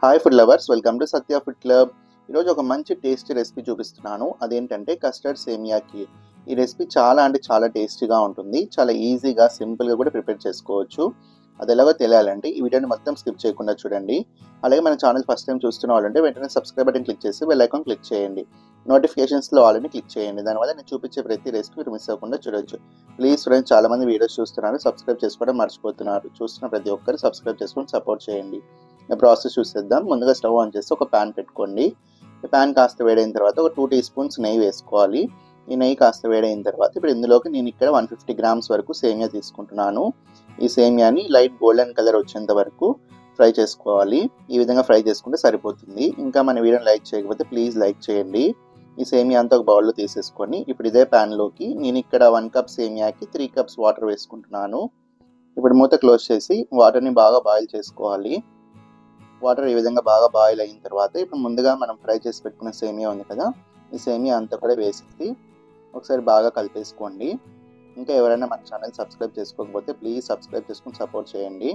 Hi food lovers, welcome to Satya food club. ఈరోజు ఒక మంచి టేస్టీ రెసిపీ చూపిస్తున్నాను. అదేంటంటే కస్టర్డ్ సేమియా కీర్. ఈ రెసిపీ చాలా టేస్టీగా ఉంటుంది. చాలా ఈజీగా సింపుల్గా కూడా ప్రిపేర్ చేసుకోవచ్చు. అది ఎలాగో తెలియాలంటే ఈ వీడియోని మొత్తం స్కిప్ చేయకుండా చూడండి. అలాగే మన ఛానల్ ఫస్ట్ టైం చూస్తున్న వాళ్ళంటే వెంటనే సబ్స్క్రైబ్ బటన్ క్లిక్ చేసి బెల్ ఐకాన్ క్లిక్ చేయండి. నోటిఫికేషన్స్లో ఆల్రెడీ క్లిక్ చేయండి. దానివల్ల నేను చూపించే ప్రతి రెసిపీ మీరు మిస్ అవ్వకుండా చూడొచ్చు. ప్లీజ్ ఫ్రెండ్స్, చాలామంది వీడియోస్ చూస్తున్నారు, సబ్స్క్రైబ్ చేసుకోవడం మర్చిపోతున్నారు. చూస్తున్న ప్రతి ఒక్కరు సబ్స్క్రైబ్ చేసుకొని సపోర్ట్ చేయండి. ప్రాసెస్ చూసేద్దాం. ముందుగా స్టవ్ ఆన్ చేసి ఒక ప్యాన్ పెట్టుకోండి. ఈ ప్యాన్ కాస్త వేడైన తర్వాత ఒక 2 టీ స్పూన్స్ నెయ్యి వేసుకోవాలి. ఈ నెయ్యి కాస్త వేడైన తర్వాత ఇప్పుడు ఇందులోకి నేను ఇక్కడ 150 గ్రామ్స్ వరకు సేమియా తీసుకుంటున్నాను. ఈ సేమియాని లైట్ గోల్డెన్ కలర్ వచ్చేంత వరకు ఫ్రై చేసుకోవాలి. ఈ విధంగా ఫ్రై చేసుకుంటే సరిపోతుంది. ఇంకా మన వీడియోని లైక్ చేయకపోతే ప్లీజ్ లైక్ చేయండి. ఈ సేమియా అంతా ఒక బౌల్లో తీసేసుకొని ఇప్పుడు ఇదే ప్యాన్లోకి నేను ఇక్కడ 1 కప్ సేమియాకి 3 కప్స్ వాటర్ వేసుకుంటున్నాను. ఇప్పుడు మూత క్లోజ్ చేసి వాటర్ని బాగా బాయిల్ చేసుకోవాలి. వాటర్ ఈ విధంగా బాగా బాయిల్ అయిన తర్వాత ఇప్పుడు ముందుగా మనం ఫ్రై చేసి పెట్టుకున్న సేమియా ఉంది కదా, ఈ సేమియా అంతా కూడా వేసేసి ఒకసారి బాగా కలిపేసుకోండి. ఇంకా ఎవరైనా మన ఛానల్ సబ్స్క్రైబ్ చేసుకోకపోతే ప్లీజ్ సబ్స్క్రైబ్ చేసుకుని సపోర్ట్ చేయండి.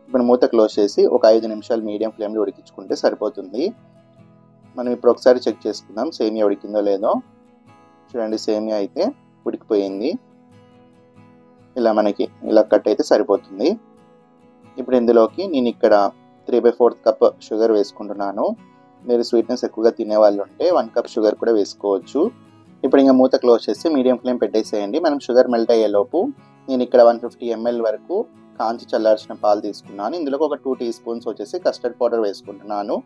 ఇప్పుడు మూత క్లోజ్ చేసి ఒక 5 నిమిషాలు మీడియం ఫ్లేమ్లో ఉడికించుకుంటే సరిపోతుంది. మనం ఇప్పుడు ఒకసారి చెక్ చేసుకుందాం సేమియా ఉడికిందో లేదో. చూడండి, సేమియా అయితే ఉడికిపోయింది. ఇలా కట్ అయితే సరిపోతుంది. ఇప్పుడు ఇందులోకి నేను ఇక్కడ 3/4 కప్ షుగర్ వేసుకుంటున్నాను. మీరు స్వీట్నెస్ ఎక్కువగా తినే వాళ్ళు ఉంటే 1 కప్ షుగర్ కూడా వేసుకోవచ్చు. ఇప్పుడు ఇంకా మూత క్లోజ్ చేసి మీడియం ఫ్లేమ్ పెట్టేసేయండి. మనం షుగర్ మెల్ట్ అయ్యేలోపు నేను ఇక్కడ 150 ml వరకు కాంచి చల్లార్చిన పాలు తీసుకున్నాను. ఇందులోకి ఒక 2 టీ స్పూన్స్ వచ్చేసి కస్టర్డ్ పౌడర్ వేసుకుంటున్నాను.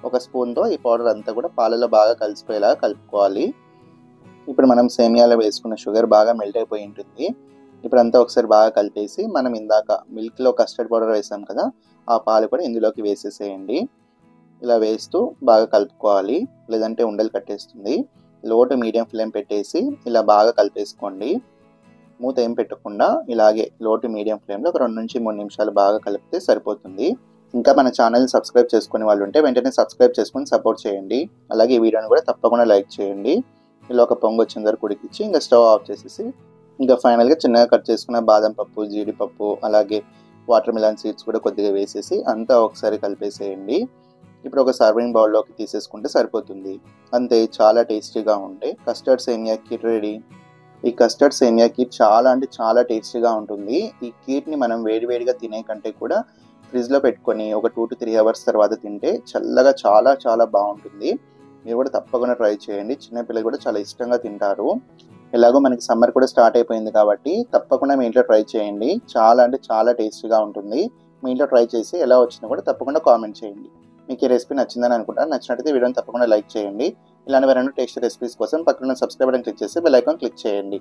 ఒక స్పూన్తో ఈ పౌడర్ అంతా కూడా పాలలో బాగా కలిసిపోయేలా కలుపుకోవాలి. ఇప్పుడు మనం సేమియాలో వేసుకున్న షుగర్ బాగా మెల్ట్ అయిపోయి ఉంటుంది. ఇప్పుడు అంతా ఒకసారి బాగా కలిపేసి మనం ఇందాక మిల్క్లో కస్టర్డ్ పౌడర్ వేసాం కదా, ఆ పాలు కూడా ఇందులోకి వేసేసేయండి. ఇలా వేస్తూ బాగా కలుపుకోవాలి, లేదంటే ఉండలు కట్టేస్తుంది. లో టు మీడియం ఫ్లేమ్ పెట్టేసి ఇలా బాగా కలిపేసుకోండి. మూత ఏం పెట్టకుండా ఇలాగే లో టు మీడియం ఫ్లేమ్లో ఒక 2 నుంచి 3 నిమిషాలు బాగా కలిపితే సరిపోతుంది. ఇంకా మన ఛానల్ని సబ్స్క్రైబ్ చేసుకునే వాళ్ళు ఉంటే వెంటనే సబ్స్క్రైబ్ చేసుకుని సపోర్ట్ చేయండి. అలాగే ఈ వీడియోని కూడా తప్పకుండా లైక్ చేయండి. ఇలా ఒక పొంగు వచ్చిన వరకు ఉడికించి ఇంకా స్టవ్ ఆఫ్ చేసేసి ఇంకా ఫైనల్గా చిన్నగా కట్ చేసుకున్న బాదం పప్పు, జీడిపప్పు, అలాగే వాటర్ మిలన్ సీడ్స్ కూడా కొద్దిగా వేసేసి అంతా ఒకసారి కలిపేసేయండి. ఇప్పుడు ఒక సర్వింగ్ బౌల్లోకి తీసేసుకుంటే సరిపోతుంది. అంతే, చాలా టేస్టీగా ఉంటే కస్టర్డ్ సేమియా కీర్ రెడీ. ఈ కస్టర్డ్ సేమియా కీర్ చాలా టేస్టీగా ఉంటుంది. ఈ కీర్ని మనం వేడివేడిగా తినే కంటే కూడా ఫ్రిడ్జ్లో పెట్టుకొని ఒక 2 to 3 అవర్స్ తర్వాత తింటే చల్లగా చాలా బాగుంటుంది. మీరు కూడా తప్పకుండా ట్రై చేయండి. చిన్నపిల్లలు కూడా చాలా ఇష్టంగా తింటారు. ఎలాగో మనకి సమ్మర్ కూడా స్టార్ట్ అయిపోయింది కాబట్టి తప్పకుండా మీ ఇంట్లో ట్రై చేయండి. చాలా టేస్టీగా ఉంటుంది. మీ ఇంట్లో ట్రై చేసి ఎలా వచ్చినా కూడా తప్పకుండా కామెంట్ చేయండి. మీకు ఈ రెసిపీ నచ్చిందని అనుకుంటాను. నచ్చినట్లయితే వీడియోని తప్పకుండా లైక్ చేయండి. ఇలాంటి మరెన్నో టేస్టీ రెసిపీస్ కోసం పక్కన సబ్స్క్రైబ్ బటన్ క్లిక్ చేసి బెల్ ఐకాన్ క్లిక్ చేయండి.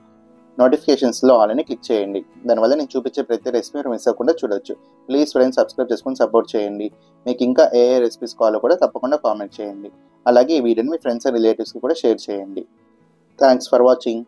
నోటిఫికేషన్స్లో ఆల్రెడీ క్లిక్ చేయండి. దానివల్ల నేను చూపించే ప్రతి రెసిపీ మీరు మిస్ అవ్వకుండా చూడొచ్చు. ప్లీజ్ ఫ్రెండ్స్, సబ్స్క్రైబ్ చేసుకుని సపోర్ట్ చేయండి. మీకు ఇంకా ఏ రెసిపీస్ కావాలో కూడా తప్పకుండా కామెంట్ చేయండి. అలాగే ఈ వీడియోని మీ ఫ్రెండ్స్ అండ్ రిలేటివ్స్కి కూడా షేర్ చేయండి. Thanks for watching.